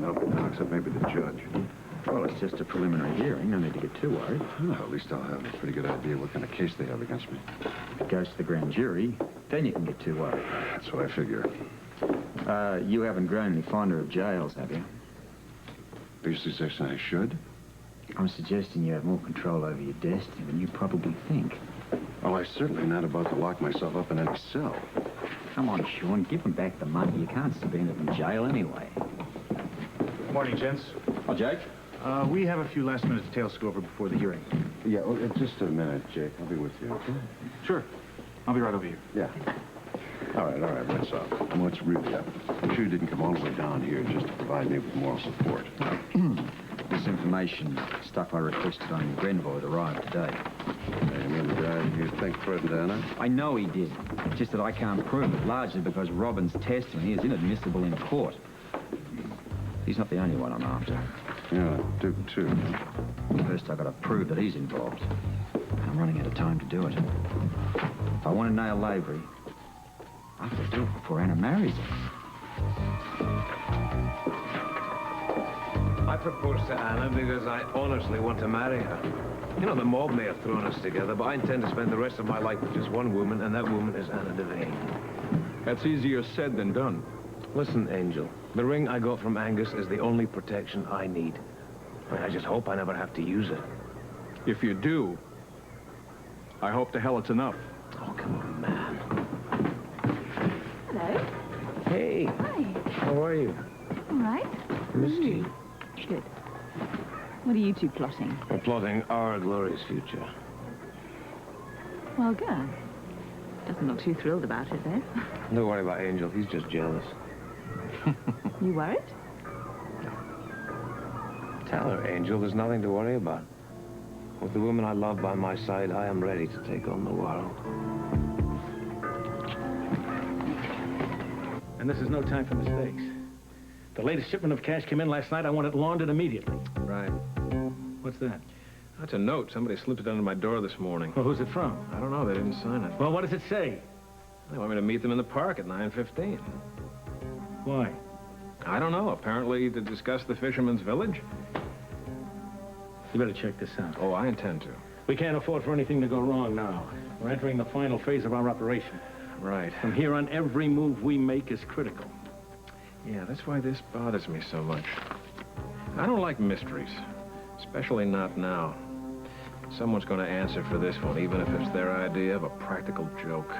nobody now, except maybe the judge. Well, it's just a preliminary hearing. No need to get too worried. Well, at least I'll have a pretty good idea what kind of case they have against me. If it goes to the grand jury, then you can get too worried. That's what I figure. You haven't grown any fonder of jails, have you? Are you suggesting I should? I'm suggesting you have more control over your destiny than you probably think. Oh, I'm certainly not about to lock myself up in any cell. Come on, Sean, give them back the money. You can't subpoena them in jail anyway. Morning, gents. Oh, Jake? We have a few last-minute details to go over before the hearing. Yeah, well, just a minute, Jake. I'll be with you, okay? Sure. I'll be right over here. Yeah. All right, what's up? What's really up? I'm sure you didn't come all the way down here just to provide me with moral support. This information, stuff I requested on Grenville, had arrived today. You mean the guy you think threatened Anna? I know he did. Just that I can't prove it, largely because Robin's testimony is inadmissible in court. He's not the only one I'm after. Yeah, Duke, too. First, I've got to prove that he's involved. I'm running out of time to do it. If I want to nail Lavery, I have to do it before Anna marries him. I proposed to Anna because I honestly want to marry her. You know, the mob may have thrown us together, but I intend to spend the rest of my life with just one woman, and that woman is Anna Devane. That's easier said than done. Listen, Angel, the ring I got from Angus is the only protection I need. I just hope I never have to use it. If you do, I hope to hell it's enough. Oh, come on, man. Hello. Hey. Hi. How are you? All right. Missed you. Good. What are you two plotting? We're plotting our glorious future. Well, good. Doesn't look too thrilled about it, though. Don't worry about Angel. He's just jealous. You worried? Tell her, Angel, there's nothing to worry about. With the woman I love by my side, I am ready to take on the world. And this is no time for mistakes. The latest shipment of cash came in last night. I want it laundered immediately. Right. What's that? That's a note. Somebody slipped it under my door this morning. Well, who's it from? I don't know. They didn't sign it. Well, what does it say? They want me to meet them in the park at 9:15. Why? I don't know. Apparently to discuss the fisherman's village. You better check this out. Oh, I intend to. We can't afford for anything to go wrong now. We're entering the final phase of our operation. Right. From here on, every move we make is critical. Yeah, that's why this bothers me so much. I don't like mysteries, especially not now. Someone's going to answer for this one, even if it's their idea of a practical joke.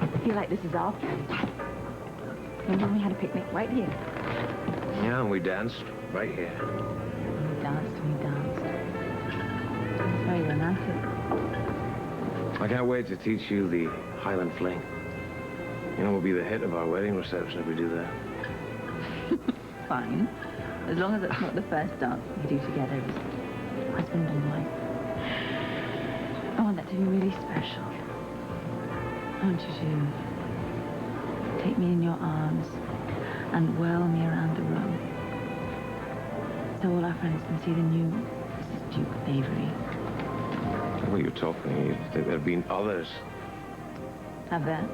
I feel like this is our place. Remember when we had a picnic right here? Yeah, and we danced right here. We danced. It's very romantic. I can't wait to teach you the Highland Fling. You know, we'll be the hit of our wedding reception if we do that. Fine. As long as it's not the first dance we do together as husband and wife. I want that to be really special. I want you to take me in your arms and whirl me around the room. So all our friends can see the new Mrs. Duke Lavery. What are you talking? You think there have been others? Have there?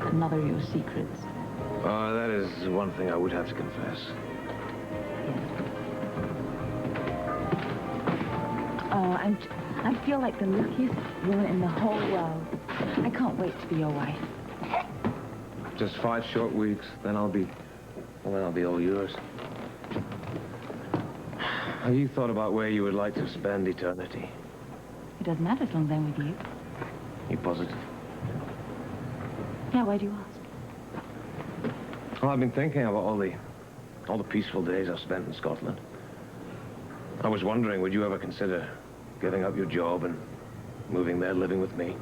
Another of your secrets. Oh, that is one thing I would have to confess. Oh, I feel like the luckiest woman in the whole world. I can't wait to be your wife. Just 5 short weeks, then I'll be all yours. Have you thought about where you would like to spend eternity? It doesn't matter as long as I'm with you. You positive? Yeah, why do you ask? Well, I've been thinking about all the peaceful days I've spent in Scotland. I was wondering, would you ever consider giving up your job and moving there, living with me?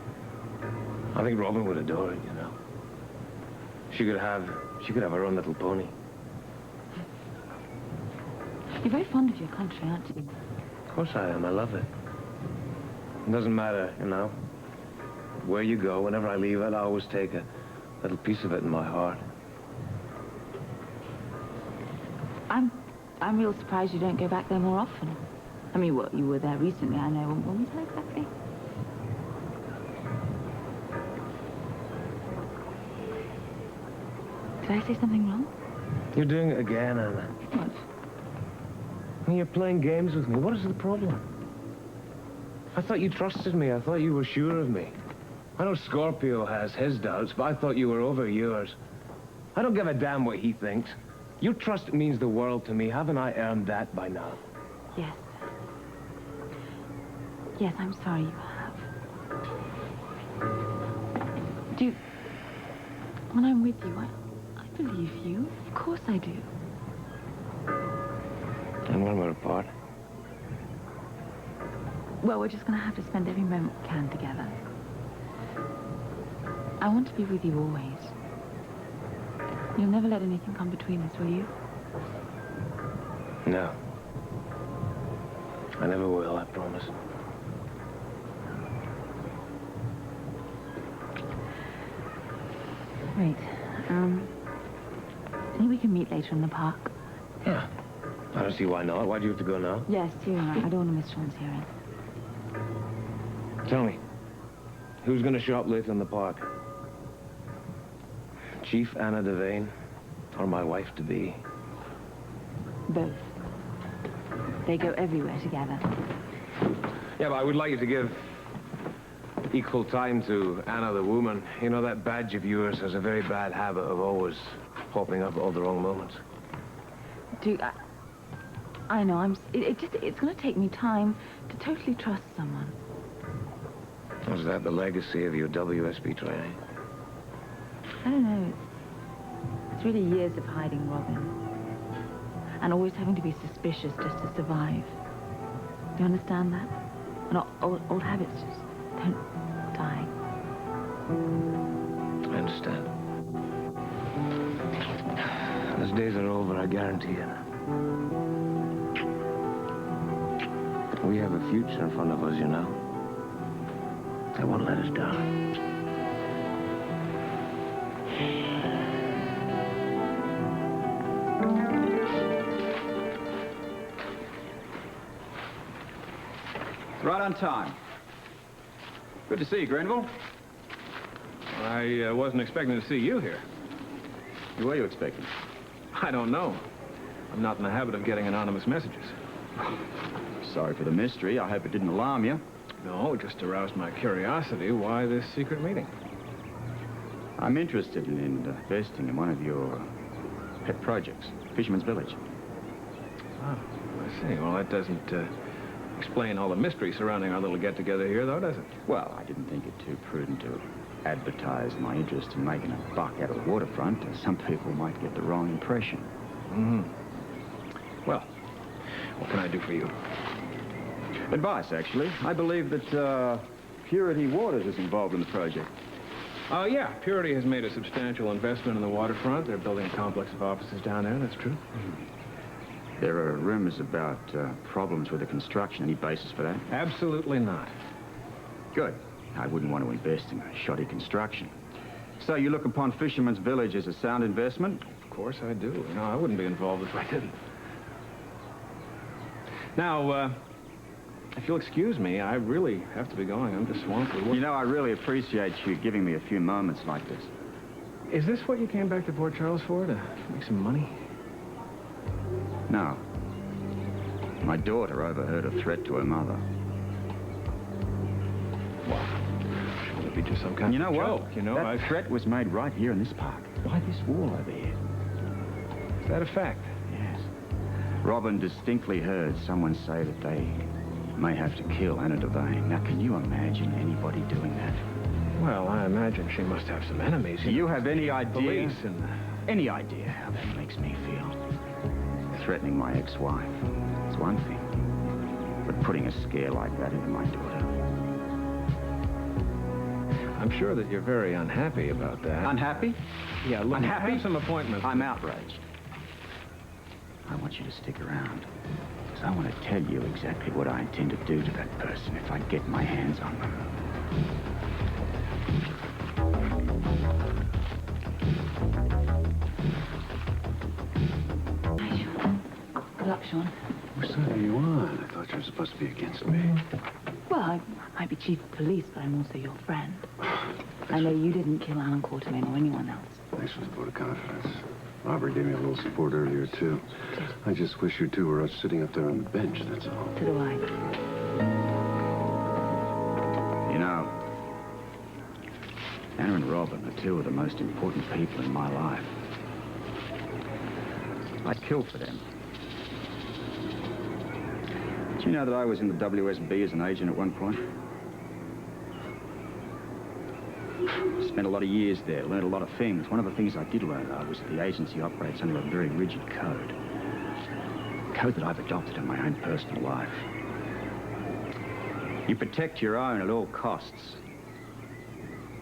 I think Robin would adore it, you know. She could have her own little pony. You're very fond of your country, aren't you? Of course I am. I love it. It doesn't matter, you know, where you go. Whenever I leave it, I always take a little piece of it in my heart. I'm real surprised you don't go back there more often. I mean, well, you were there recently, I know. When was that exactly? Did I say something wrong? You're doing it again, Anna. What? I mean, you're playing games with me. What is the problem? I thought you trusted me. I thought you were sure of me. I know Scorpio has his doubts, but I thought you were over yours. I don't give a damn what he thinks. Your trust means the world to me. Haven't I earned that by now? Yes. Yes, I'm sorry you have. Duke, when I'm with you, I believe you. Of course I do. And when we're apart? Well, we're just going to have to spend every moment we can together. I want to be with you always. You'll never let anything come between us, will you? No. I never will, I promise. Wait, think we can meet later in the park? Yeah. I don't see why not. Why do you have to go now? Yes, too. I don't want to miss Sean's hearing. Tell me, who's going to show up later in the park? Chief Anna Devane, or my wife-to-be? Both. They go everywhere together. Yeah, but I would like you to give equal time to Anna the woman. You know, that badge of yours has a very bad habit of always popping up at all the wrong moments. Duke, I know, it's going to take me time to totally trust someone. Was that the legacy of your WSB training? I don't know. It's really years of hiding Robin. And always having to be suspicious just to survive. You understand that? And old habits just don't die. I understand. Those days are over, I guarantee you. We have a future in front of us, you know. I won't let us down. Right on time. Good to see you, Grenville. I wasn't expecting to see you here. Who were you expecting? I don't know. I'm not in the habit of getting anonymous messages. Sorry for the mystery. I hope it didn't alarm you. No, it just aroused my curiosity. Why this secret meeting? I'm interested in investing in one of your pet projects, Fisherman's Village. Oh, I see. Well, that doesn't explain all the mystery surrounding our little get-together here, though, does it? Well, I didn't think it too prudent to advertise my interest in making a buck out of the waterfront. Some people might get the wrong impression. Mm-hmm. Well, what can I do for you? Advice, actually. I believe that Purity Waters is involved in the project. Yeah, Purity has made a substantial investment in the waterfront. They're building a complex of offices down there, that's true. There are rumors about problems with the construction. Any basis for that? Absolutely not. Good. I wouldn't want to invest in a shoddy construction. So you look upon Fisherman's Village as a sound investment? Of course I do. You know, I wouldn't be involved if I didn't. Now, if you'll excuse me, I really have to be going. I'm just swamped with work. You know, I really appreciate you giving me a few moments like this. Is this what you came back to Port Charles for, to make some money? No. My daughter overheard a threat to her mother. Well, should it be just some kind You know of what? joke, you know? That threat was made right here in this park. By this wall over here. Is that a fact? Yes. Robin distinctly heard someone say that they may have to kill Anna Devane. Now, can you imagine anybody doing that? Well, I imagine she must have some enemies. Do you have any the idea? Police and... Any idea how that makes me feel? Threatening my ex-wife is one thing, but putting a scare like that into my daughter. I'm sure that you're very unhappy about that. Unhappy? Yeah, look, Unhappy? I have some appointments. I'm outraged. I want you to stick around, because I want to tell you exactly what I intend to do to that person if I get my hands on them. Good luck, Sean. Which side are you on? I thought you were supposed to be against me. Well, I might be chief of police, but I'm also your friend. I know you didn't kill Alan Quartermain or anyone else. Thanks for the vote of confidence. Lavery gave me a little support earlier, too. I just wish you two were sitting up there on the bench, that's all. So do I. You know, Anna and Robin are two of the most important people in my life. I'd kill for them. Do you know that I was in the WSB as an agent at one point? Spent a lot of years there, learned a lot of things. One of the things I did learn, though, was that the agency operates under a very rigid code. A code that I've adopted in my own personal life. You protect your own at all costs.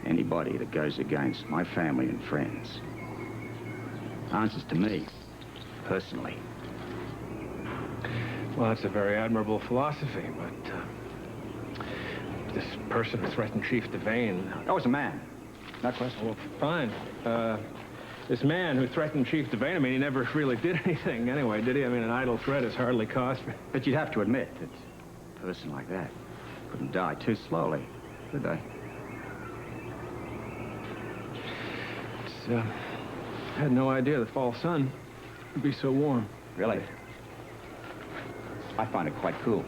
Anybody that goes against my family and friends answers to me, personally. Well, that's a very admirable philosophy, but this person who threatened Chief Devane... I was a man. No question. Well, fine. This man who threatened Chief Devane, I mean, he never really did anything anyway, did he? I mean, an idle threat is hardly cost. But you'd have to admit that a person like that couldn't die too slowly, could they? I had no idea the fall sun would be so warm. Really? I find it quite cool.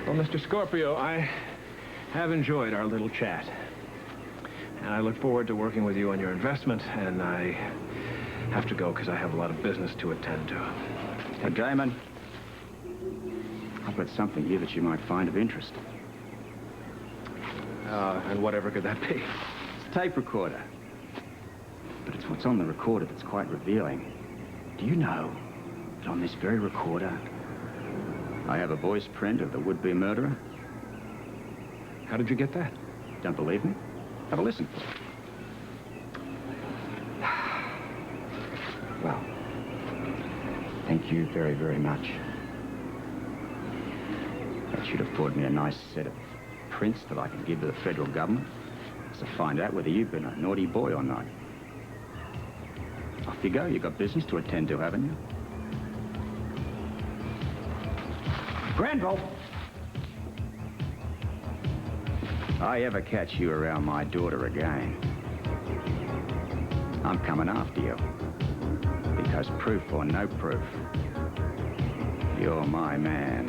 Well, Mr. Scorpio, I have enjoyed our little chat. And I look forward to working with you on your investment, and I have to go because I have a lot of business to attend to. Hey, Damon, I've got something here that you might find of interest. And whatever could that be? It's a tape recorder. But it's what's on the recorder that's quite revealing. Do you know that on this very recorder, I have a voice print of the would-be murderer? How did you get that? Don't believe me? Have a listen. Well, thank you very, very much. That should afford me a nice set of prints that I can give to the federal government to find out whether you've been a naughty boy or not. Off you go. You've got business to attend to, haven't you? Granville! If I ever catch you around my daughter again, I'm coming after you. Because proof or no proof, you're my man.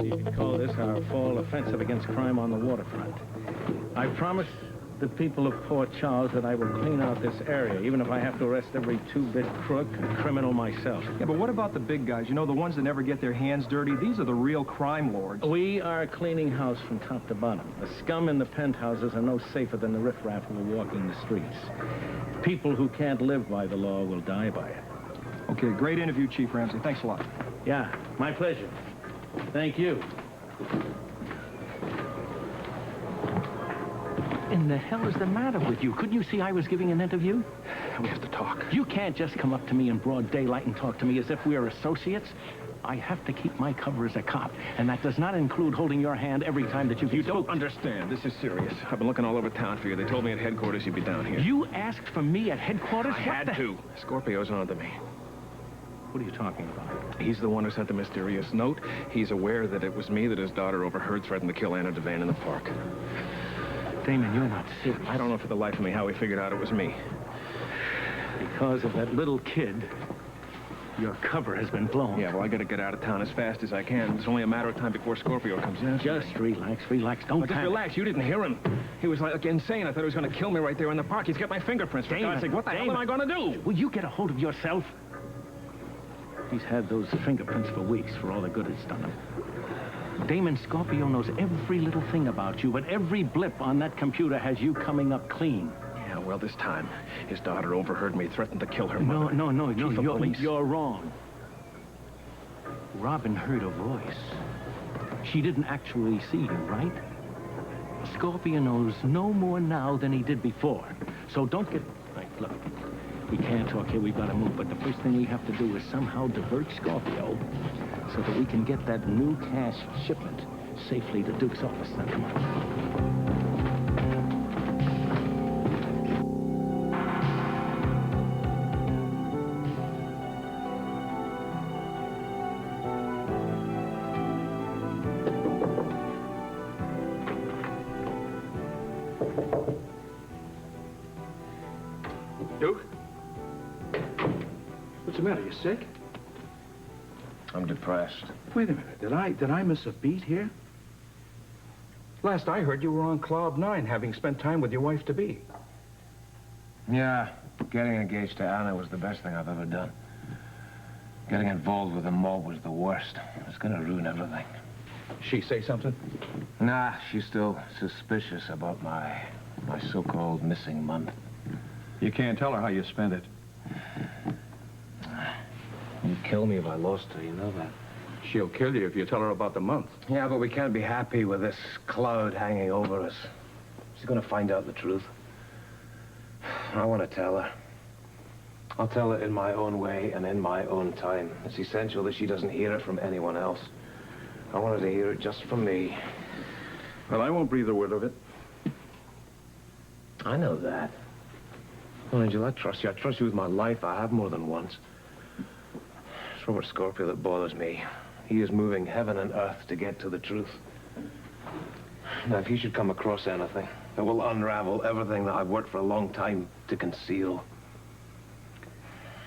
You can call this our fall offensive against crime on the waterfront. I promise the people of Port Charles that I will clean out this area, even if I have to arrest every two-bit crook and criminal myself. Yeah, but what about the big guys? You know, the ones that never get their hands dirty? These are the real crime lords. We are cleaning house from top to bottom. The scum in the penthouses are no safer than the riffraff who are walking the streets. People who can't live by the law will die by it. Okay, great interview, Chief Ramsey. Thanks a lot. Yeah, my pleasure. Thank you. In the hell is the matter with you? Couldn't you see I was giving an interview? We have to talk. You can't just come up to me in broad daylight and talk to me as if we are associates. I have to keep my cover as a cop, and that does not include holding your hand every time that you You don't understand. This is serious. I've been looking all over town for you. They told me at headquarters you'd be down here. You asked for me at headquarters? I had to. Scorpio's on to me. What are you talking about? He's the one who sent the mysterious note. He's aware that it was me that his daughter overheard threatened to kill Anna Devane in the park. Damon, you're not serious. I don't know for the life of me how he figured out it was me. Because of that little kid, your cover has been blown. Yeah, well, I gotta get out of town as fast as I can. It's only a matter of time before Scorpio comes in. Just relax, relax. Don't Just panic. relax. You didn't hear him. He was like insane. I thought he was gonna kill me right there in the park. He's got my fingerprints. For Damon, God's sake, what the hell am I gonna do? Will you get a hold of yourself? He's had those fingerprints for weeks, for all the good it's done him. Damon, Scorpio knows every little thing about you, but every blip on that computer has you coming up clean. Yeah, well, this time, his daughter overheard me, threatened to kill her mother. No, Chief of police. you're wrong. Robin heard a voice. She didn't actually see you, right? Scorpio knows no more now than he did before. So don't get... Right, look. We can't talk here, we've got to move, but the first thing we have to do is somehow divert Scorpio so that we can get that new cash shipment safely to Duke's office. Now, come on. Duke? What's the matter? You sick? I'm depressed. Wait a minute. Did I miss a beat here? Last I heard, you were on cloud 9, having spent time with your wife-to-be. Yeah, getting engaged to Anna was the best thing I've ever done. Getting involved with the mob was the worst. It's gonna ruin everything. She say something? Nah, she's still suspicious about my so-called missing month. You can't tell her how you spent it. You'd kill me if I lost her, you know that. She'll kill you if you tell her about the month. Yeah, but we can't be happy with this cloud hanging over us. She's gonna find out the truth. I want to tell her. I'll tell her in my own way and in my own time. It's essential that she doesn't hear it from anyone else. I want her to hear it just from me. Well, I won't breathe a word of it. I know that. Well, Angel, I trust you. I trust you with my life. I have more than once. It's Robert Scorpio that bothers me. He is moving heaven and earth to get to the truth. Now, if he should come across anything, it will unravel everything that I've worked for a long time to conceal.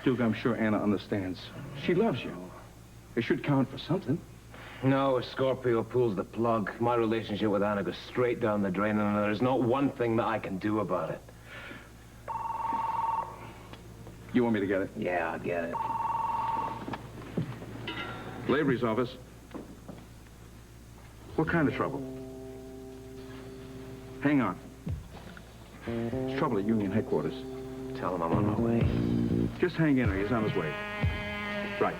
Duke, I'm sure Anna understands. She loves you. It should count for something. No, if Scorpio pulls the plug, my relationship with Anna goes straight down the drain, and there's not one thing that I can do about it. You want me to get it? Yeah, I get it. Lavery's office. What kind of trouble? Hang on. There's trouble at Union headquarters. Tell him I'm on my way. Just hang in there. He's on his way. Right.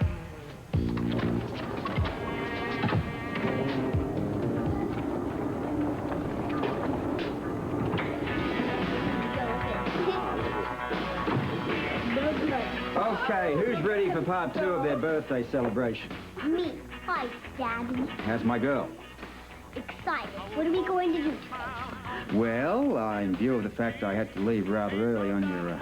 Okay, who's ready for part 2 of their birthday celebration? Me. Hi, Daddy. How's my girl? Excited. What are we going to do today? Well, in view of the fact I had to leave rather early on your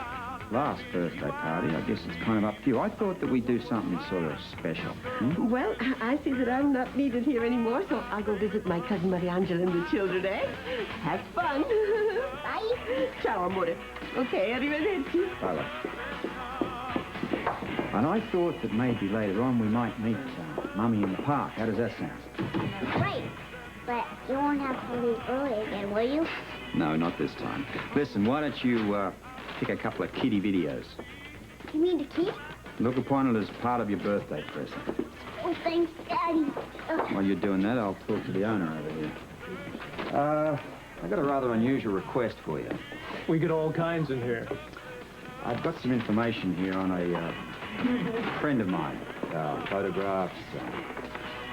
last birthday party, I guess it's kind of up to you. I thought that we'd do something sort of special. Well, I see that I'm not needed here anymore, so I'll go visit my cousin Mariangela and the children, eh? Have fun. Bye. Ciao, amore. Okay, arrivederci. Bye. And I thought that maybe later on we might meet Mummy in the park. How does that sound? Great. But you won't have to leave early again, will you? No, not this time. Listen, why don't you pick a couple of kiddie videos? You mean the key? Look upon it as part of your birthday present. Oh, thanks, Daddy. While you're doing that, I'll talk to the owner over here. I've got a rather unusual request for you. We get all kinds in here. I've got some information here on a friend of mine. Photographs,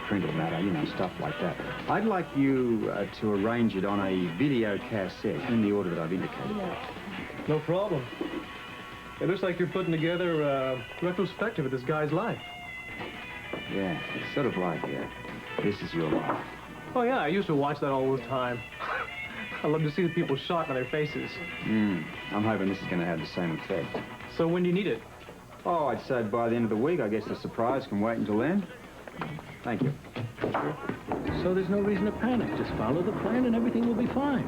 printed matter, you know, stuff like that. I'd like you to arrange it on a video cassette in the order that I've indicated. No problem. It looks like you're putting together a retrospective of this guy's life. Yeah, it's sort of like, this is your life. Oh, yeah, I used to watch that all the time. I love to see the people shocked on their faces. I'm hoping this is going to have the same effect. So when do you need it? Oh, I'd say by the end of the week. I guess the surprise can wait until then. Thank you. So there's no reason to panic. Just follow the plan and everything will be fine.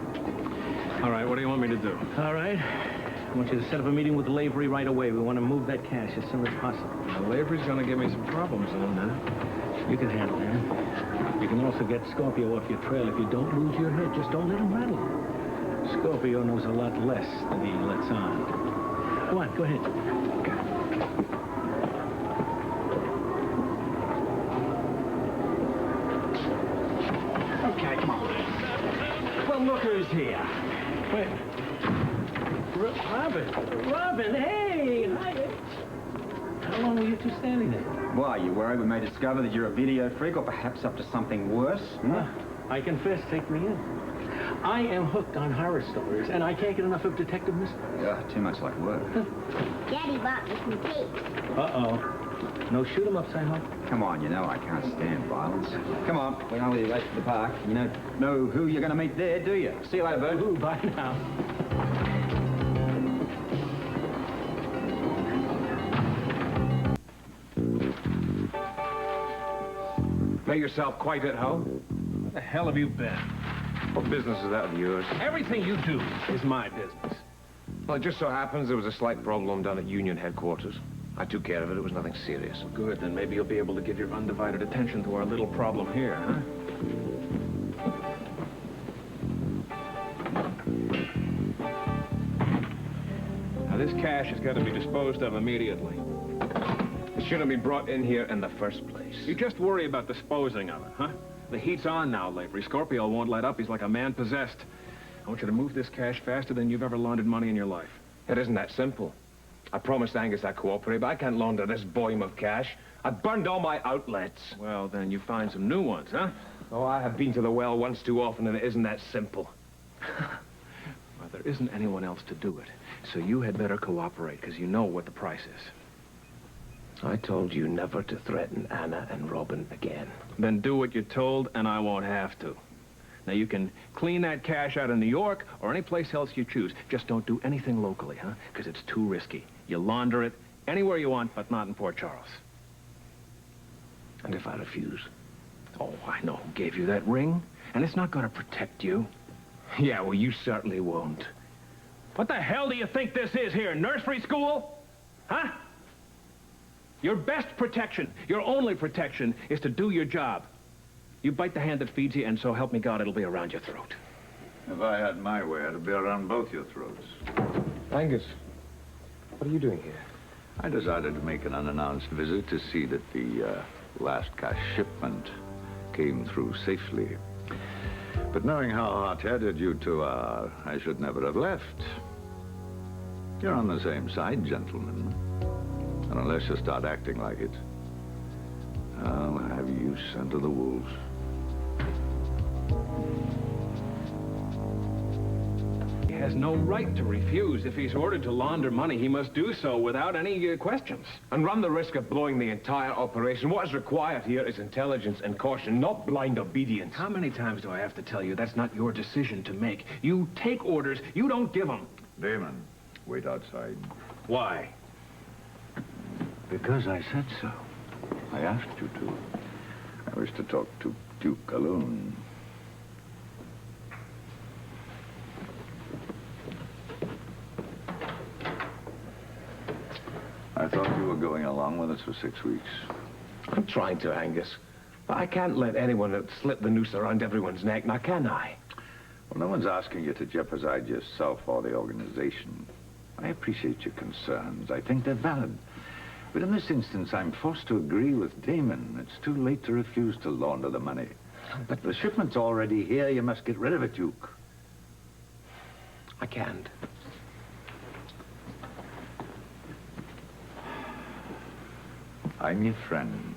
All right, what do you want me to do? All right. I want you to set up a meeting with Lavery right away. We want to move that cash as soon as possible. Now, Lavery's gonna give me some problems on that. You can handle that. You can also get Scorpio off your trail if you don't lose your head. Just don't let him rattle. Scorpio knows a lot less than he lets on. Go on, go ahead. Okay, come on. Well, look who's here. Wait. Robin, hey! Hi. How long were you two standing there? Why, you worried we may discover that you're a video freak or perhaps up to something worse? I confess, take me in. I am hooked on horror stories, and I can't get enough of detective mysteries. Yeah, too much like work. Daddy bought me some cake. Uh-oh. No shoot-em-ups, I hope? Come on, you know I can't stand violence. Come on, we're only late for the park. You don't know who you're going to meet there, do you? See you later, Bert. Ooh, bye now. Make yourself quite at home. Where the hell have you been? What business is that of yours? Everything you do is my business. Well, it just so happens there was a slight problem down at Union headquarters. I took care of it. It was nothing serious. Good, then maybe you'll be able to give your undivided attention to our little problem here, huh? Now, this cash has got to be disposed of immediately. It shouldn't be brought in here in the first place. You just worry about disposing of it, huh? The heat's on now, Lavery. Scorpio won't let up. He's like a man possessed. I want you to move this cash faster than you've ever laundered money in your life. It isn't that simple. I promised Angus I'd cooperate, but I can't launder this volume of cash. I burned all my outlets. Well, then you find some new ones, huh? Oh, I have been to the well once too often, and it isn't that simple. Well, there isn't anyone else to do it. So you had better cooperate, because you know what the price is. I told you never to threaten Anna and Robin again. Then do what you're told, and I won't have to. Now, you can clean that cash out in New York or any place else you choose. Just don't do anything locally, huh? Because it's too risky. You launder it anywhere you want, but not in Port Charles. And if I refuse? Oh, I know who gave you that ring, and it's not going to protect you. Yeah, well, you certainly won't. What the hell do you think this is here, nursery school? Huh? Your best protection, your only protection, is to do your job. You bite the hand that feeds you, and so help me God, it'll be around your throat. If I had my way, it'd be around both your throats. Angus, what are you doing here? I decided to make an unannounced visit to see that the last cash shipment came through safely. But knowing how hot-headed you two are, I should never have left. You're on the same side, gentlemen. And unless you start acting like it, I'll have you sent to the wolves. He has no right to refuse. If he's ordered to launder money, he must do so without any questions. And run the risk of blowing the entire operation. What is required here is intelligence and caution, not blind obedience. How many times do I have to tell you that's not your decision to make? You take orders, you don't give them. Damon, wait outside. Why? Because I said so. I asked you to. I wish to talk to Duke alone. I thought you were going along with us for 6 weeks. I'm trying to, Angus. But I can't let anyone slip the noose around everyone's neck, now can I? Well, no one's asking you to jeopardize yourself or the organization. I appreciate your concerns. I think they're valid. But in this instance, I'm forced to agree with Damon. It's too late to refuse to launder the money. But the shipment's already here. You must get rid of it, Duke. I can't. I'm your friend.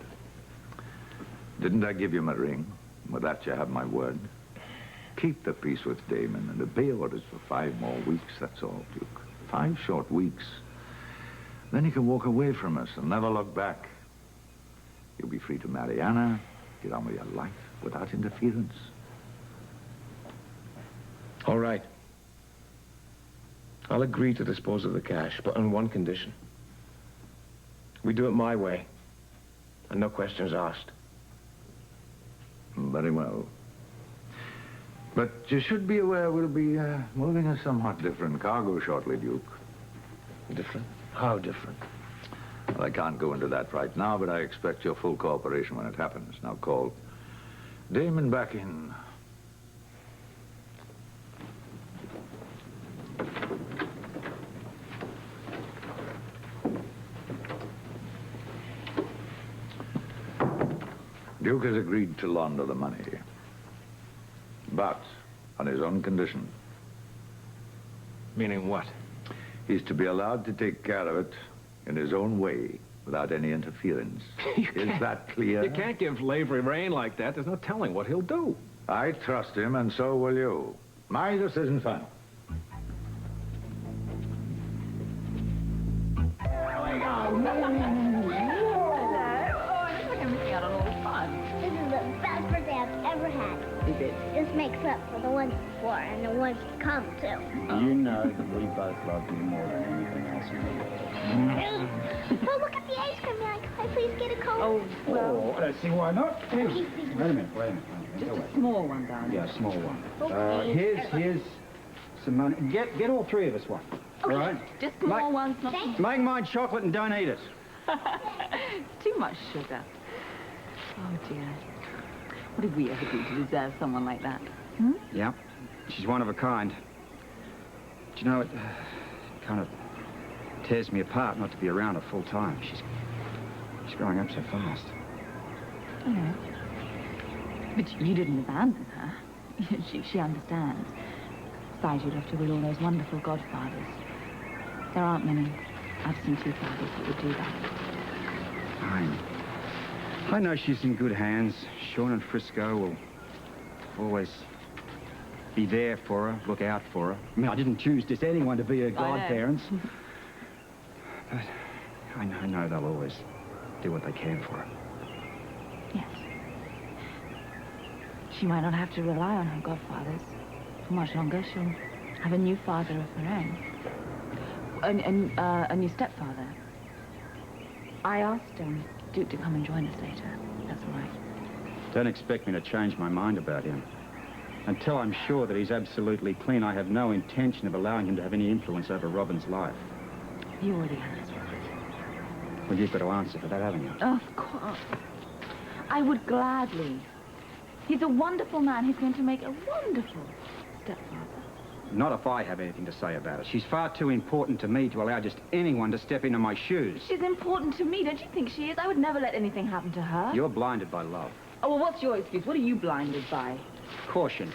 Didn't I give you my ring? With that, you have my word. Keep the peace with Damon and obey orders for 5 more weeks, that's all, Duke. 5 short weeks. Then you can walk away from us and never look back. You'll be free to marry Anna, get on with your life without interference. All right. I'll agree to dispose of the cash, but on one condition. We do it my way, and no questions asked. Very well. But you should be aware we'll be moving a somewhat different cargo shortly, Duke. Different? How different? Well, I can't go into that right now, but I expect your full cooperation when it happens. Now call Damon back in. Duke has agreed to launder the money, but on his own condition. Meaning what? He's to be allowed to take care of it in his own way, without any interference. Is that clear? You can't give Lavery rein like that. There's no telling what he'll do. I trust him, and so will you. My decision final. This is the best birthday I've ever had. This makes up for the ones before and the ones to come, too. You know that we both love you more than anything else in the world. Oh, look at the ice cream man. Can I please get a Coke? Oh, well, I don't see why not. Wait a minute. Just a small one, darling. Yeah, small one. Okay. Here's some money. Get all 3 of us one. All right? Just small ones, not... Make mine chocolate and don't eat it. It's too much sugar. Oh, dear. What did we ever do to deserve someone like that? Hmm? Yeah, she's one of a kind. Do you know, it kind of tears me apart not to be around her full time. She's growing up so fast. I know. But you didn't abandon her. She understands. Besides, you left her with all those wonderful godfathers. There aren't many absentee fathers that would do that. I know she's in good hands. Sean and Frisco will always be there for her, look out for her. I mean, I didn't choose just anyone to be her godparents. But I know they'll always do what they can for her. Yes. She might not have to rely on her godfathers for much longer. She'll have a new father of her own. A new stepfather. I asked Duke to come and join us later. That's all right. Don't expect me to change my mind about him. Until I'm sure that he's absolutely clean, I have no intention of allowing him to have any influence over Robin's life. You already has, Robert. Well, you've got to answer for that, haven't you? Of course. I would gladly. He's a wonderful man. He's going to make a wonderful stepfather. Not if I have anything to say about it. She's far too important to me to allow just anyone to step into my shoes. She's important to me. Don't you think she is? I would never let anything happen to her. You're blinded by love. Oh, well, what's your excuse? What are you blinded by? Caution.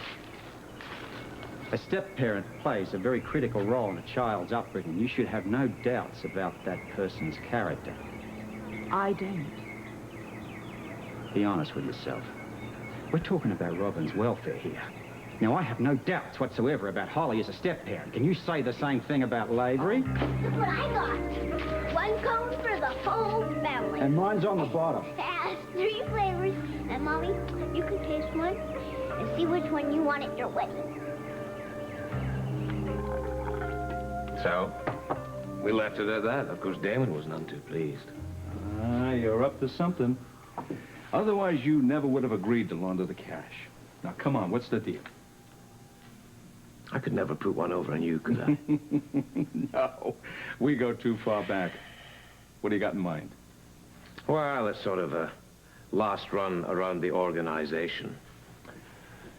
A step-parent plays a very critical role in a child's upbringing. You should have no doubts about that person's character. I don't. Be honest with yourself. We're talking about Robin's welfare here. Now, I have no doubts whatsoever about Holly as a step-parent. Can you say the same thing about Lavery? Look what I got. One cone for the whole family. And mine's on the bottom. It has 3 flavors. And, Mommy, you can taste one and see which one you want at your wedding. So, we left it at that. Of course, Damon was none too pleased. You're up to something. Otherwise, you never would have agreed to launder the cash. Now, come on, what's the deal? I could never put one over on you, could I? No, we go too far back. What do you got in mind? Well, it's sort of a last run around the organization.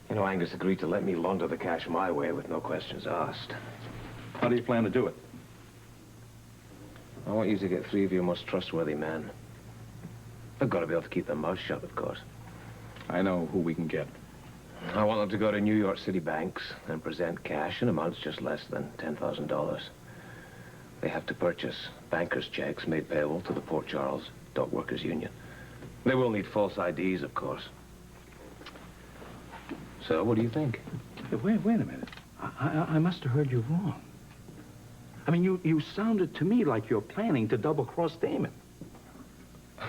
You know, Angus agreed to let me launder the cash my way with no questions asked. How do you plan to do it? I want you to get 3 of your most trustworthy men. They've got to be able to keep their mouths shut, of course. I know who we can get. I want them to go to New York City banks and present cash in amounts just less than $10,000. They have to purchase banker's checks made payable to the Port Charles Dock Workers Union. They will need false IDs, of course. So, what do you think? Wait a minute. I must have heard you wrong. I mean, you sounded to me like you're planning to double-cross Damon.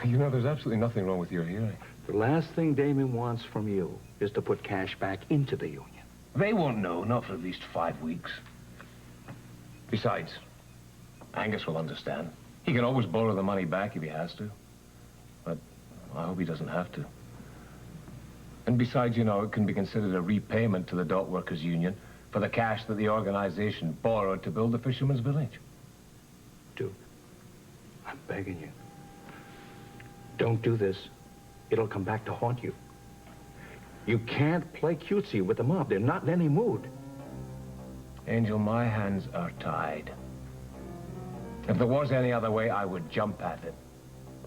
You know, there's absolutely nothing wrong with your hearing. The last thing Damon wants from you is to put cash back into the union. They won't know, not for at least 5 weeks. Besides, Angus will understand. He can always borrow the money back if he has to. But I hope he doesn't have to. And besides, you know, it can be considered a repayment to the Dock Workers Union for the cash that the organization borrowed to build the Fisherman's Village. Duke, I'm begging you. Don't do this. It'll come back to haunt you. You can't play cutesy with the mob. They're not in any mood. Angel, my hands are tied. If there was any other way, I would jump at it.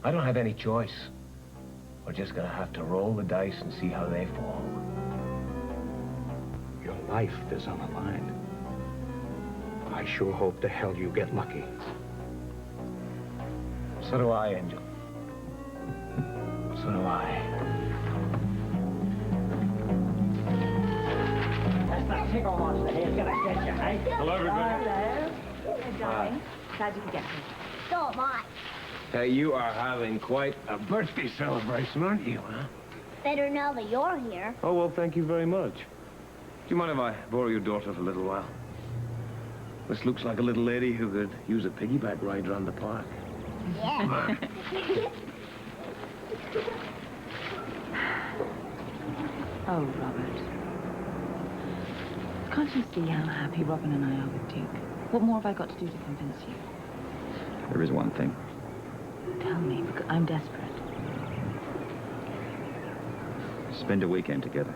I don't have any choice. We're just gonna have to roll the dice and see how they fall. Your life is on the line. I sure hope to hell you get lucky. So do I, Angel. So do I. That's that tickle monster here's gonna get you, eh? Hello, everybody. Hello, darling. Glad you could get here. So am I. Hey, you are having quite a birthday celebration, aren't you, huh? Better now that you're here. Oh, well, thank you very much. Do you mind if I borrow your daughter for a little while? This looks like a little lady who could use a piggyback ride around the park. Yeah. Oh, Robert. Can't you see how happy Robin and I are with Duke? What more have I got to do to convince you? There is one thing. Tell me, because I'm desperate. Spend a weekend together.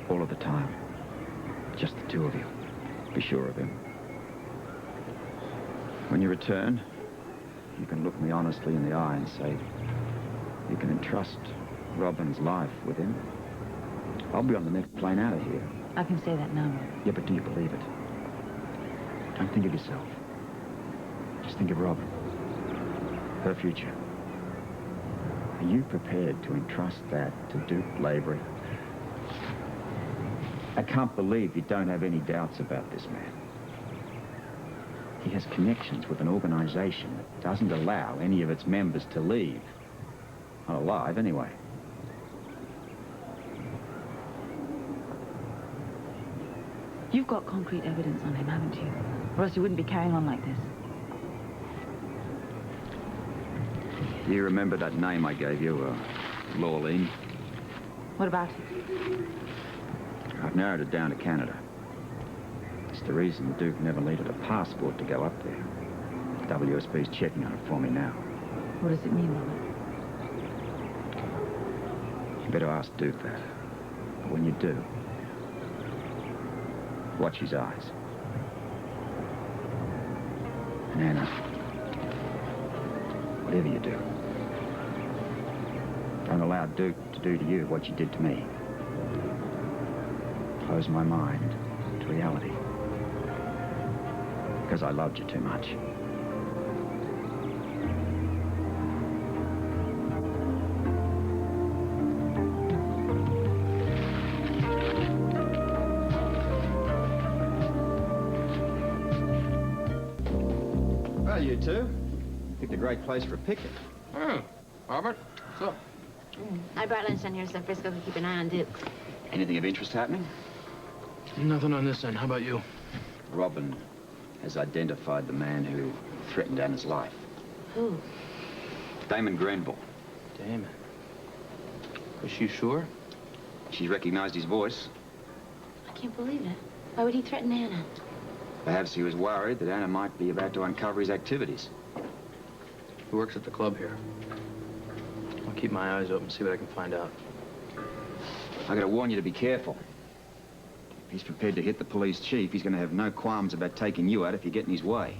All of the time. Just the two of you. Be sure of him. When you return, you can look me honestly in the eye and say, you can entrust Robin's life with him. I'll be on the next plane out of here. I can say that now, Robin. Yeah, but do you believe it? Don't think of yourself. Just think of Robin. Her future. Are you prepared to entrust that to Duke Lavery? I can't believe you don't have any doubts about this man. He has connections with an organization that doesn't allow any of its members to leave. Not alive, anyway. You've got concrete evidence on him, haven't you? Or else you wouldn't be carrying on like this. Do you remember that name I gave you, Lorleen? What about it? I've narrowed it down to Canada. It's the reason Duke never needed a passport to go up there. WSB's checking on it for me now. What does it mean, Robert? You better ask Duke that. But when you do, watch his eyes. And Anna, whatever you do, don't allow Duke to do to you what you did to me. Close my mind to reality. Because I loved you too much. Well, you two picked a great place for a picnic. Robert, what's up? I brought lunch down here so Frisco could keep an eye on Duke. Anything of interest happening? Nothing on this end. How about you? Robin has identified the man who threatened Anna's life. Who? Damon Grenville. Damon. Is she sure? She's recognized his voice. I can't believe it. Why would he threaten Anna? Perhaps he was worried that Anna might be about to uncover his activities. Who works at the club here? I'll keep my eyes open, see what I can find out. I gotta warn you to be careful. If he's prepared to hit the police chief, he's gonna have no qualms about taking you out if you get in his way.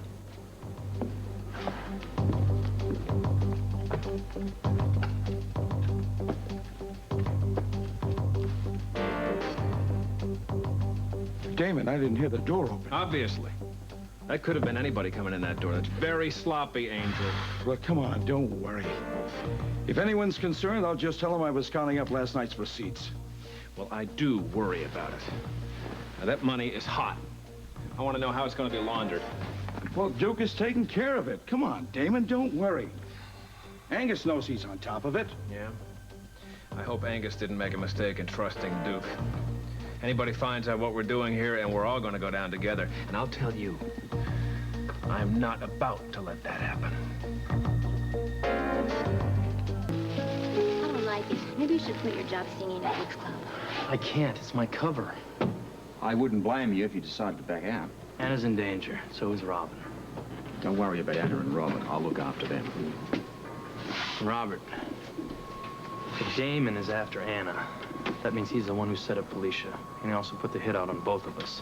Damon, I didn't hear the door open. Obviously. That could have been anybody coming in that door. That's very sloppy, Angel. Well, come on, don't worry. If anyone's concerned, I'll just tell them I was counting up last night's receipts. Well, I do worry about it. Now, that money is hot. I want to know how it's going to be laundered. Well, Duke is taking care of it. Come on, Damon, don't worry. Angus knows he's on top of it. Yeah? I hope Angus didn't make a mistake in trusting Duke. Anybody finds out what we're doing here, and we're all going to go down together. And I'll tell you, I'm not about to let that happen. I don't like it. Maybe you should quit your job singing at Duke's Club. I can't. It's my cover. I wouldn't blame you if you decided to back out. Anna's in danger. So is Robin. Don't worry about Anna and Robin. I'll look after them. Robert, if Damon is after Anna, that means he's the one who set up Felicia. And he also put the hit out on both of us.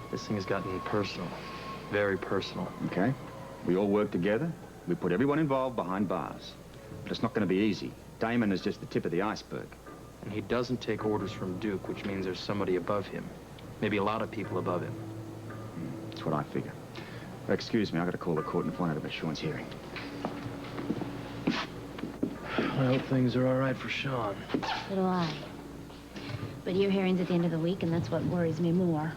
This thing has gotten personal. Very personal. Okay. We all work together. We put everyone involved behind bars. But it's not going to be easy. Damon is just the tip of the iceberg. And he doesn't take orders from Duke, which means there's somebody above him. Maybe a lot of people above him. That's what I figure. Excuse me, I got to call the court and find out about Sean's hearing. I hope things are all right for Sean. So do I. But your hearing's at the end of the week, and that's what worries me more.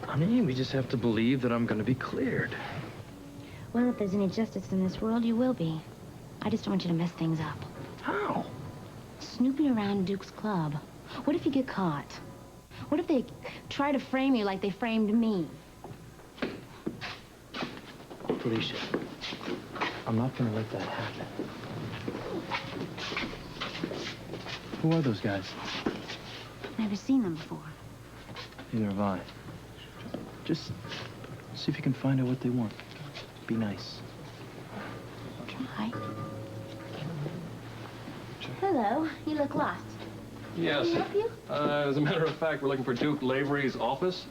I mean, we just have to believe that I'm going to be cleared. Well, if there's any justice in this world, you will be. I just don't want you to mess things up. How? Snooping around Duke's club. What if you get caught? What if they try to frame you like they framed me? Felicia, I'm not going to let that happen. Who are those guys? Never seen them before. Neither have I. Just see if you can find out what they want. Be nice. Try. Hello. You look lost. Yes. Can I help you? As a matter of fact, we're looking for Duke Lavery's office.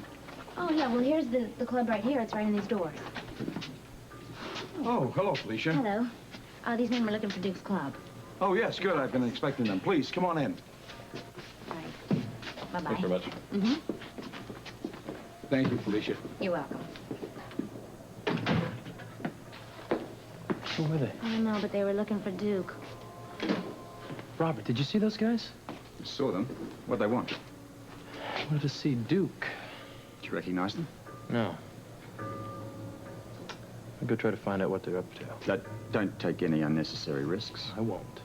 Oh, yeah. Well, here's the club right here. It's right in these doors. Oh, hello, Felicia. Hello. These men were looking for Duke's club. Oh, yes, good. I've been expecting them. Please, come on in. Right. Bye-bye. Thanks very much. Mm-hmm. Thank you, Felicia. You're welcome. Who were they? I don't know, but they were looking for Duke. Robert, did you see those guys? I saw them. What'd they want? I wanted to see Duke. Did you recognize them? No. I'll go try to find out what they're up to. Don't take any unnecessary risks. I won't.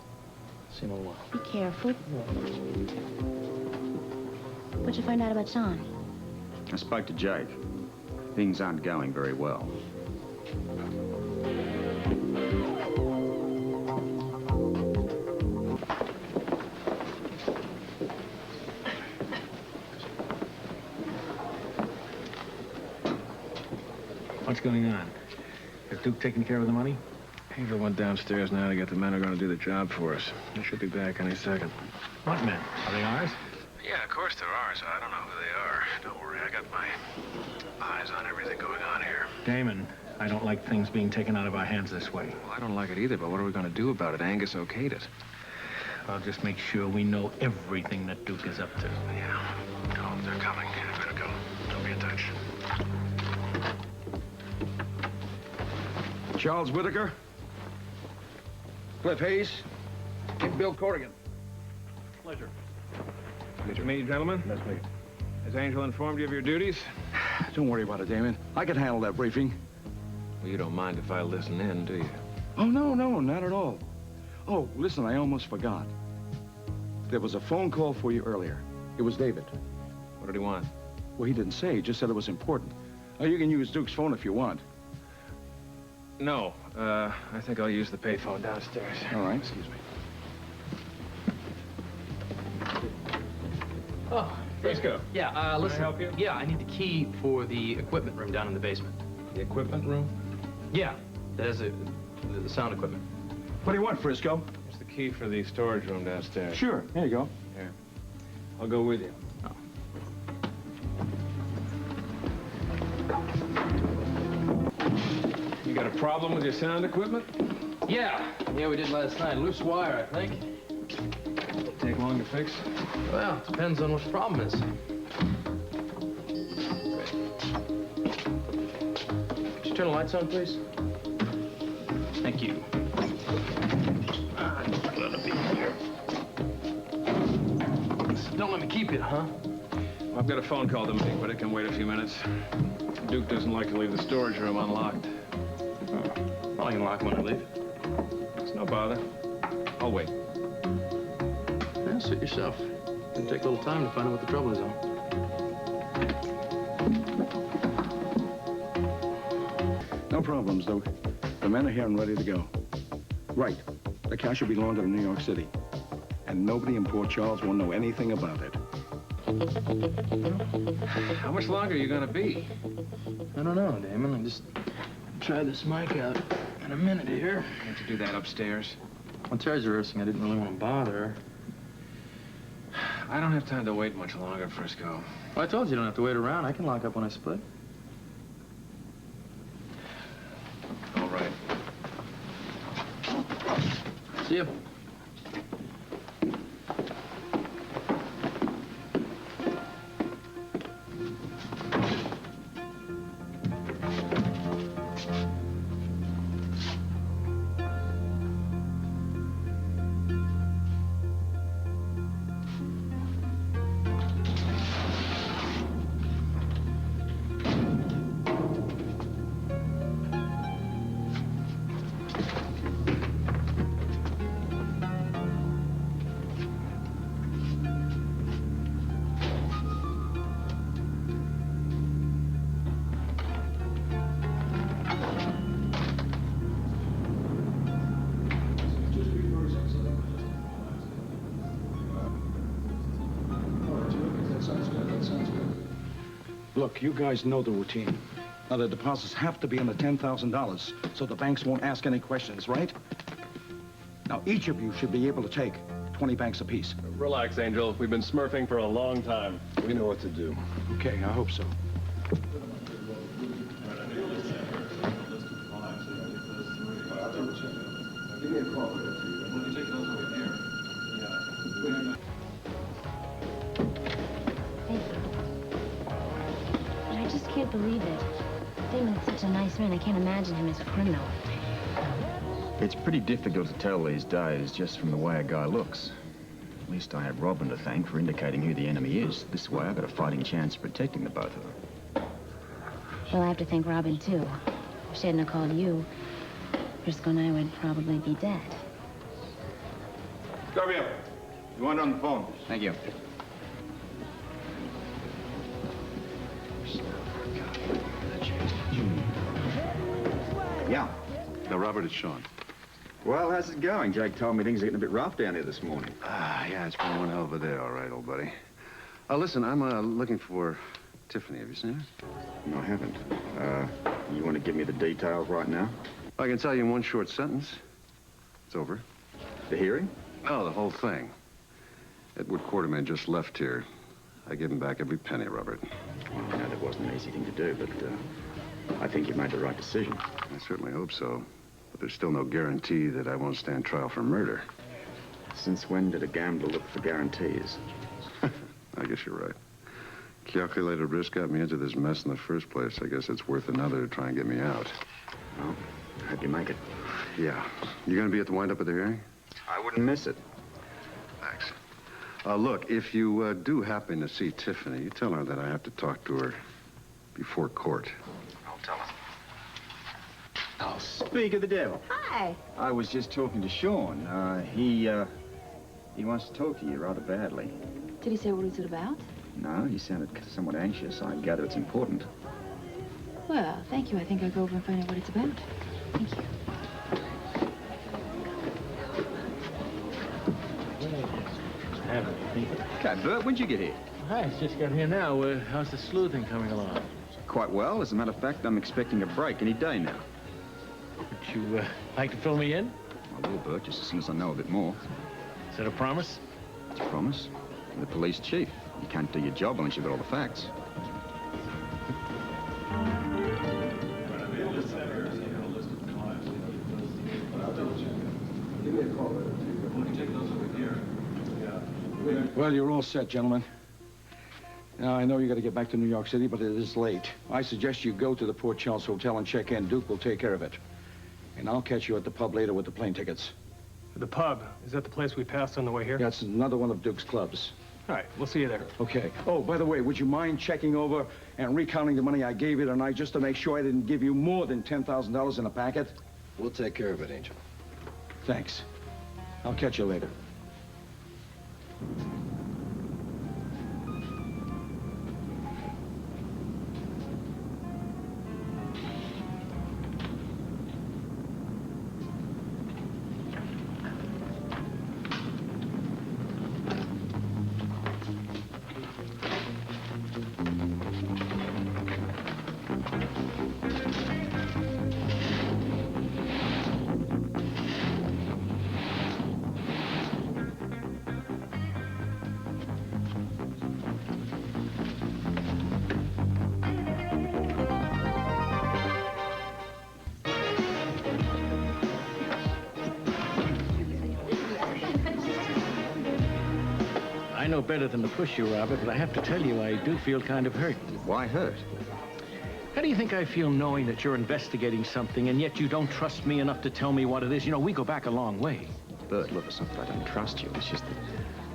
See you in a while. Be careful. What'd you find out about Sean? I spoke to Jake. Things aren't going very well. What's going on? Is Duke taking care of the money? Angel went downstairs now to get the men who are going to do the job for us. They should be back any second. What men? Are they ours? Yeah, of course there are, so I don't know who they are. Don't worry, I got my eyes on everything going on here. Damon, I don't like things being taken out of our hands this way. Well, I don't like it either, but what are we going to do about it? Angus okayed it. I'll just make sure we know everything that Duke is up to. Yeah. Oh, they're coming. I better go. I'll be in touch. Charles Whitaker. Cliff Hayes. And Bill Corrigan. Pleasure. Good to meet you, gentlemen. Nice to meet you. Has Angel informed you of your duties? Don't worry about it, Damon. I can handle that briefing. Well, you don't mind if I listen in, do you? Oh, no, not at all. Oh, listen, I almost forgot. There was a phone call for you earlier. It was David. What did he want? Well, he didn't say. He just said it was important. Oh, you can use Duke's phone if you want. No. I think I'll use the payphone downstairs. All right. Excuse me. Oh, Frisco. Yeah, listen. Can I help you? Yeah, I need the key for the equipment room down in the basement. The equipment room? Yeah, there's the sound equipment. What do you want, Frisco? It's the key for the storage room downstairs. Sure. Here you go. Here. I'll go with you. You got a problem with your sound equipment? Yeah, we did last night. Loose wire, I think. Take long to fix? Well, depends on what the problem is. Could you turn the lights on, please? Thank you. Let it be here. Don't let me keep it, huh? Well, I've got a phone call to make, but it can wait a few minutes. Duke doesn't like to leave the storage room unlocked. Well, I can lock when I leave. It's no bother. I'll wait. Yeah, suit yourself. It'll take a little time to find out what the trouble is, No problems, Duke. The men are here and ready to go. Right. The cash will be laundered in New York City. And nobody in Port Charles will know anything about it. How much longer are you gonna be? I don't know, Damon. I just try this mic out in a minute here. Can't you do that upstairs? When Terry's rehearsing, I didn't really want to bother her. I don't have time to wait much longer, Frisco. Well, I told you don't have to wait around. I can lock up when I split. All right. See you. Look, you guys know the routine. Now, the deposits have to be under $10,000, so the banks won't ask any questions, right? Now, each of you should be able to take 20 banks apiece. Relax, Angel. We've been smurfing for a long time. We know what to do. Okay, I hope so. Give me a call. I just can't believe it. Damon's such a nice man. I can't imagine him as a criminal. It's pretty difficult to tell these days just from the way a guy looks. At least I have Robin to thank for indicating who the enemy is. This way I've got a fighting chance of protecting the both of them. Well, I have to thank Robin, too. If she hadn't called you, Briscoe and I would probably be dead. Scorpio, you want on the phone? Thank you. Yeah. Now, Robert, it's Sean. Well, how's it going? Jake told me things are getting a bit rough down here this morning. Yeah, it's been one hell of a day, all right, old buddy. Listen, I'm looking for Tiffany. Have you seen her? No, I haven't. You want to give me the details right now? I can tell you in one short sentence. It's over. The hearing? No, the whole thing. Edward Quarterman just left here. I give him back every penny, Robert. Well, I know that wasn't an easy thing to do, but I think you made the right decision. I certainly hope so. But there's still no guarantee that I won't stand trial for murder. Since when did a gambler look for guarantees? I guess you're right. Calculated risk got me into this mess in the first place. I guess it's worth another to try and get me out. Well, I hope you make it. Yeah. You gonna be at the wind-up of the hearing? I wouldn't miss it. Thanks. Look, if you do happen to see Tiffany, you tell her that I have to talk to her before court. I'll tell her. Oh, speak of the devil. Hi. I was just talking to Sean. He wants to talk to you rather badly. Did he say what was it about? No, he sounded somewhat anxious. I gather it's important. Well, thank you. I think I'll go over and find out what it's about. Thank you. Okay, Bert, when'd you get here? Hi, it's just got here now. How's the sleuthing coming along? Quite well. As a matter of fact, I'm expecting a break any day now. Would you like to fill me in? I will, Bert, just as soon as I know a bit more. Is that a promise? It's a promise. I'm the police chief. You can't do your job unless you've got all the facts. Well, you're all set, gentlemen. Now, I know you got to get back to New York City, but it is late. I suggest you go to the Port Charles Hotel and check in. Duke will take care of it. And I'll catch you at the pub later with the plane tickets. The pub, is that the place we passed on the way here? That's another one of Duke's clubs. All right, we'll see you there. Okay. Oh, by the way, would you mind checking over and recounting the money I gave you tonight just to make sure I didn't give you more than $10,000 in a packet? We'll take care of it, Angel. Thanks. I'll catch you later. I know better than to push you, Robert, but I have to tell you, I do feel kind of hurt. Why hurt? How do you think I feel knowing that you're investigating something, and yet you don't trust me enough to tell me what it is? You know, we go back a long way. Bert, look, it's not that I don't trust you. It's just that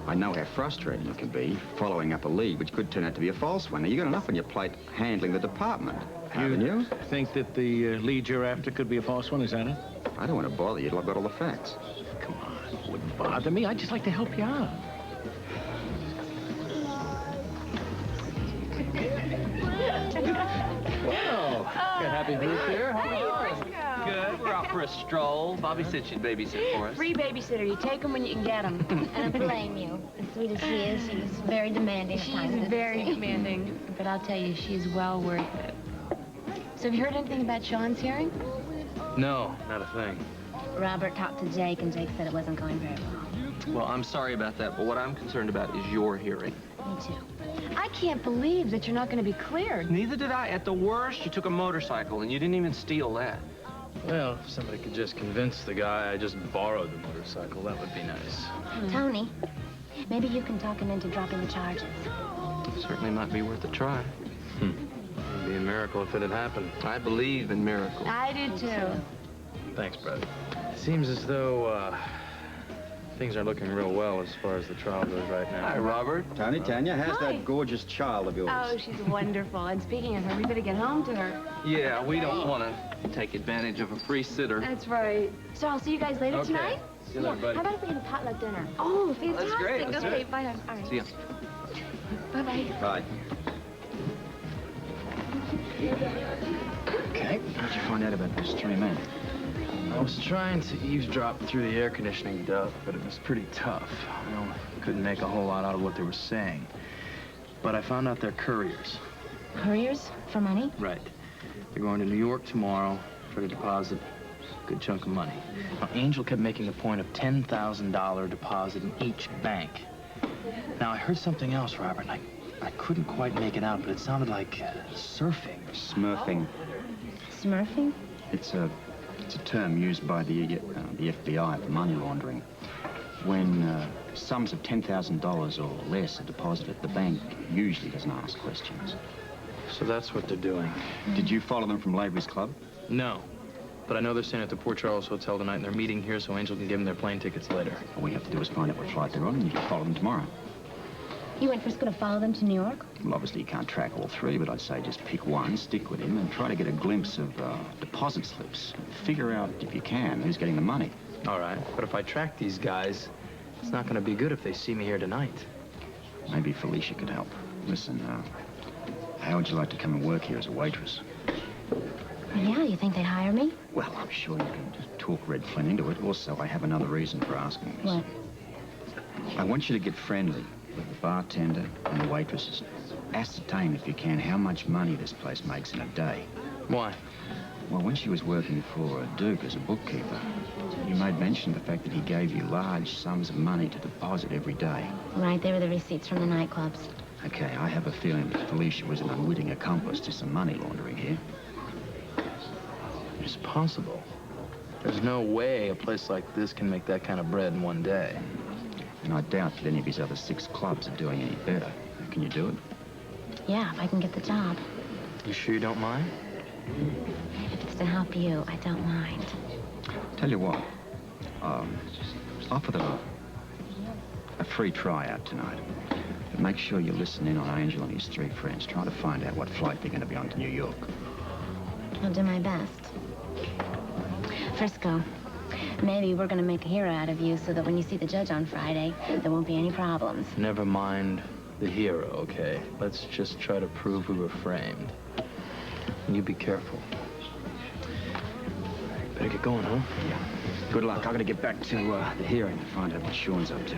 I know how frustrating it can be following up a lead which could turn out to be a false one. Now, you got enough on your plate handling the department, haven't you? Think that the lead you're after could be a false one? Is that it? I don't want to bother you till I've got all the facts. Come on, it wouldn't bother me. I'd just like to help you out. Well, happy birthday. How are you? good. We're out for a stroll. Bobby said she'd babysit for us. Free babysitter. You take them when you can get them. I don't blame you. As sweet as she is, she's very demanding at times. She's very demanding. But I'll tell you, she's well worth it. So have you heard anything about Sean's hearing? No, not a thing. Robert talked to Jake, and Jake said it wasn't going very well. Well, I'm sorry about that, but what I'm concerned about is your hearing. Me too. I can't believe that you're not going to be cleared. Neither did I. At the worst, you took a motorcycle, and you didn't even steal that. Well, if somebody could just convince the guy I just borrowed the motorcycle, that would be nice. Tony, maybe you can talk him into dropping the charges. Certainly might be worth a try. It'd be a miracle if it had happened. I believe in miracles. I do, too. Thanks, brother. Seems as though, things are looking real well as far as the trial goes right now. Hi, Robert. Tony, Tanya, how's Hi. that gorgeous child of yours? Oh, she's wonderful. And speaking of her, we better get home to her. Yeah, we don't want to take advantage of a free sitter. That's right. So I'll see you guys later tonight? See you later, buddy. How about if we have a potluck dinner? Oh, fantastic. That's great. Let's do Okay, it. bye, hon. All right. See ya. Bye-bye. Bye. Okay. What'd you find out about those three men? I was trying to eavesdrop through the air conditioning duct, but it was pretty tough. Couldn't make a whole lot out of what they were saying. But I found out they're couriers. Couriers for money? Right. They're going to New York tomorrow for to deposit a good chunk of money. Now, Angel kept making a point of $10,000 deposit in each bank. Now, I heard something else, Robert, and I couldn't quite make it out, but it sounded like surfing. Smurfing. Smurfing? It's a term used by the FBI for money laundering. When sums of $10,000 or less are deposited, the bank usually doesn't ask questions. So that's what they're doing. Did you follow them from Lavery's club? No. But I know they're staying at the Port Charles Hotel tonight, and they're meeting here so Angel can give them their plane tickets later. All we have to do is find out what flight they're on, and you can follow them tomorrow. You went Frisco to follow them to New York? Well, obviously you can't track all three, but I'd say just pick one, stick with him, and try to get a glimpse of deposit slips. Figure out, if you can, who's getting the money. All right, but if I track these guys, it's not going to be good if they see me here tonight. Maybe Felicia could help. Listen, how would you like to come and work here as a waitress? Yeah, you think they'd hire me? Well, I'm sure you can just talk Red Flynn into it. Also, I have another reason for asking this. What? I want you to get friendly with the bartender and the waitresses. Ascertain, if you can, how much money this place makes in a day. Why? Well, when she was working for Duke as a bookkeeper, you made mention of the fact that he gave you large sums of money to deposit every day. Right, they were the receipts from the nightclubs. Okay, I have a feeling that Felicia was an unwitting accomplice to some money laundering here. It's possible. There's no way a place like this can make that kind of bread in one day. And I doubt that any of his other 6 clubs are doing any better. Can you do it? Yeah, if I can get the job. You sure you don't mind? If it's to help you, I don't mind. Tell you what, offer them a free tryout tonight. But make sure you listen in on Angel and his 3 friends. Try to find out what flight they're going to be on to New York. I'll do my best. Frisco, maybe we're going to make a hero out of you so that when you see the judge on Friday, there won't be any problems. Never mind the hero, okay? Let's just try to prove we were framed. And you be careful. Better get going, huh? Yeah. Good luck. I got to get back to the hearing and find out what Sean's up to.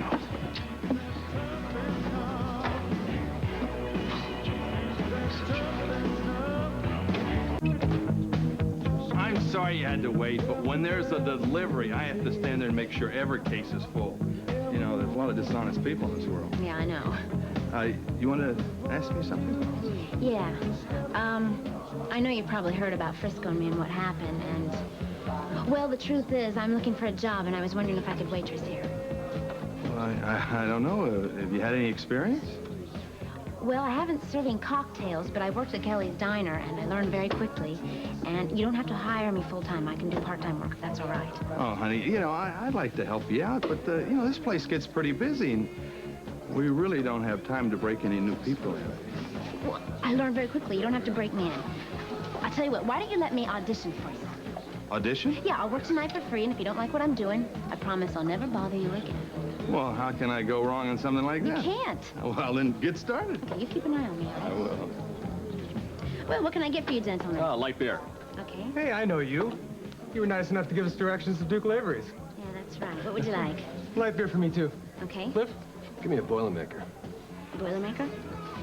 I'm sorry you had to wait, but when there's a delivery, I have to stand there and make sure every case is full. You know, there's a lot of dishonest people in this world. Yeah, I know. You want to ask me something? Yeah. I know you probably heard about Frisco and me and what happened, and... Well, the truth is, I'm looking for a job, and I was wondering if I could waitress here. Well, I don't know. Have you had any experience? Well, I haven't serving cocktails, but I worked at Kelly's Diner, and I learned very quickly. And you don't have to hire me full-time. I can do part-time work, if that's all right. Oh, honey, you know, I'd like to help you out, but, you know, this place gets pretty busy, and we really don't have time to break any new people in. Well, I learned very quickly. You don't have to break me in. I'll tell you what, why don't you let me audition for you? Audition? Yeah, I'll work tonight for free, and if you don't like what I'm doing, I promise I'll never bother you again. Well, how can I go wrong on something like that? You can't. Well, then get started. Okay, you keep an eye on me, all right? I will. Well, what can I get for you, gentlemen? Light beer. Okay. Hey, I know you. You were nice enough to give us directions to Duke Lavery's. Yeah, that's right. What would you like? Light beer for me, too. Okay. Cliff? Give me a Boilermaker. Boilermaker?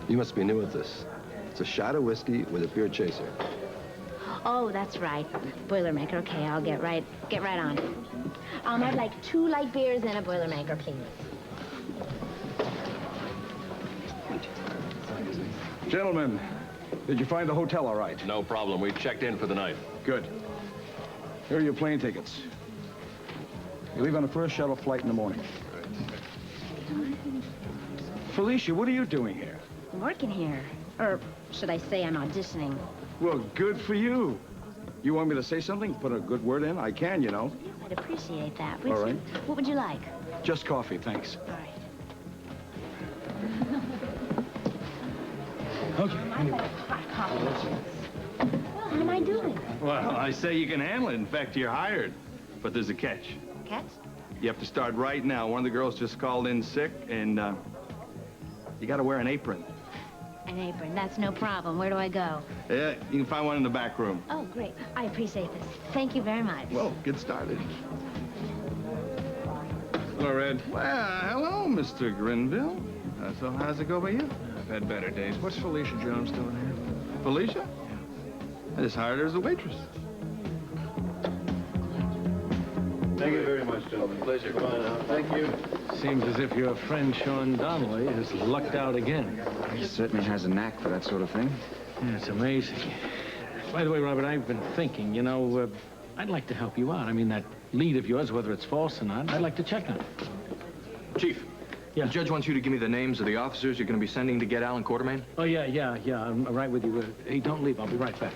You must be new at this. It's a shot of whiskey with a beer chaser. Oh, that's right. Boilermaker. Okay, I'll get right on it. I'd like 2 light beers and a Boilermaker, please. Gentlemen, did you find the hotel all right? No problem. We checked in for the night. Good. Here are your plane tickets. You leave on the first shuttle flight in the morning. Felicia, what are you doing here? I'm working here. Or should I say I'm auditioning? Well, good for you. You want me to say something? Put a good word in? I can, you know. I'd appreciate that. All right. What would you like? Just coffee, thanks. All right. Okay, anyway. Hot coffee. Well, how am I doing? Well, I say you can handle it. In fact, you're hired. But there's a catch. Catch? You have to start right now. One of the girls just called in sick, and you got to wear an apron. An apron. That's no problem. Where do I go? Yeah, you can find one in the back room. Oh, great. I appreciate this. Thank you very much. Well, get started. Hello, Red. Well, hello, Mr. Grinville. So how's it go by you? I've had better days. What's Felicia Jones doing here? Felicia? I just hired her as a waitress. Thank you very much, gentlemen. Pleasure. Come on out. Thank you. Seems as if your friend Sean Donnelly has lucked out again. He certainly has a knack for that sort of thing. Yeah, it's amazing. By the way, Robert, I've been thinking, you know, I'd like to help you out. I mean, that lead of yours, whether it's false or not, I'd like to check on it. Chief. Yeah. The judge wants you to give me the names of the officers you're going to be sending to get Alan Quartermain. Oh, yeah. I'm right with you. Hey, don't leave. I'll be right back.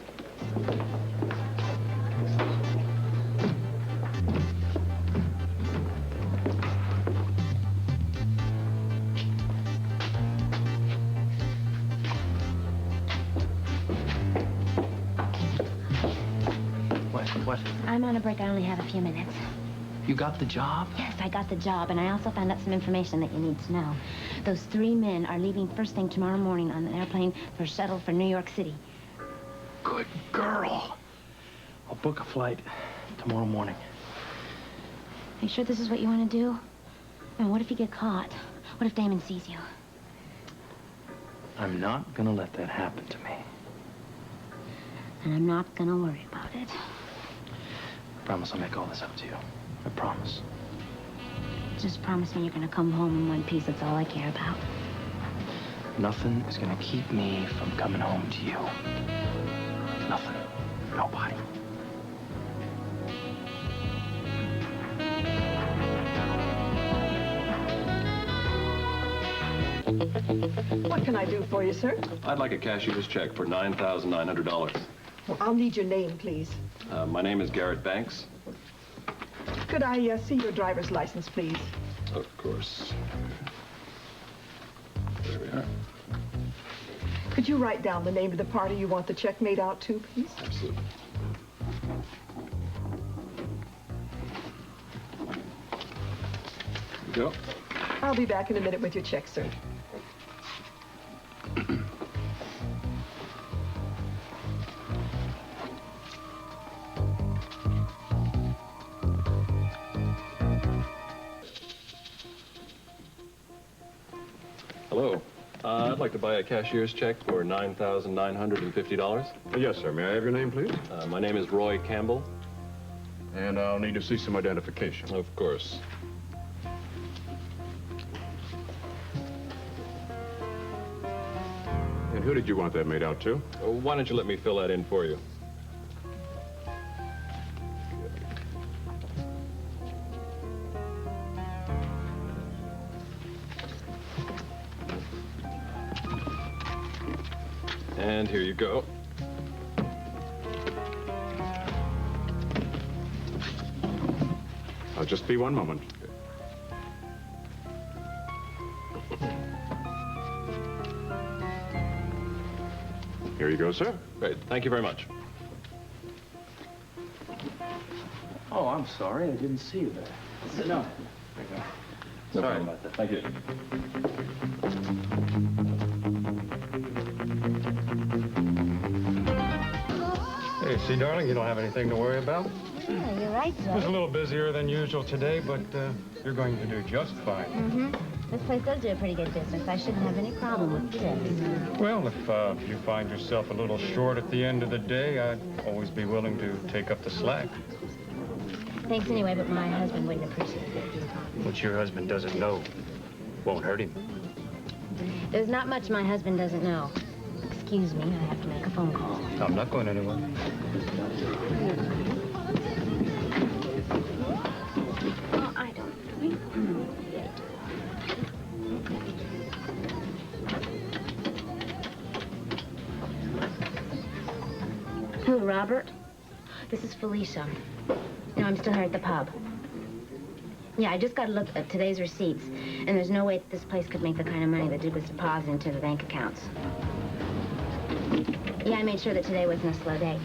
What? I'm on a break. I only have a few minutes. You got the job? Yes, I got the job, and I also found out some information that you need to know. Those 3 men are leaving first thing tomorrow morning on an airplane for shuttle for New York City. Good girl. I'll book a flight tomorrow morning. Are you sure this is what you want to do? I mean, what if you get caught? What if Damon sees you? I'm not going to let that happen to me. And I'm not going to worry about it. I promise I'll make all this up to you. I promise. Just promise me you're going to come home in one piece. That's all I care about. Nothing is going to keep me from coming home to you. Nothing. Nobody. What can I do for you, sir? I'd like a cashier's check for $9,900. Well, I'll need your name, please. My name is Garrett Banks. Could I see your driver's license, please? Of course. There we are. Could you write down the name of the party you want the check made out to, please? Absolutely. Here we go. I'll be back in a minute with your check, sir. Hello. I'd like to buy a cashier's check for $9,950. Yes, sir. May I have your name, please? My name is Roy Campbell. And I'll need to see some identification. Of course. And who did you want that made out to? Why don't you let me fill that in for you? And here you go. I'll just be one moment. Here you go, sir. Great. Thank you very much. Oh, I'm sorry. I didn't see you there. Sit down. There you go. No Sorry problem. about that. Thank you. Hey, see, darling, you don't have anything to worry about. Yeah, you're right, It was a Joe. little busier than usual today, but you're going to do just fine. Mm-hmm. This place does do a pretty good business. I shouldn't have any problem with this. Well, if you find yourself a little short at the end of the day, I'd always be willing to take up the slack. Thanks anyway, but my husband wouldn't appreciate it. What your husband doesn't know won't hurt him. There's not much my husband doesn't know. Excuse me, I have to make a phone call. I'm not going anywhere. Oh, I don't. Who, Robert? This is Felicia. No, I'm still here at the pub. Yeah, I just got to look at today's receipts, and there's no way that this place could make the kind of money that Duke was depositing into the bank accounts. Yeah, I made sure that today wasn't a slow day.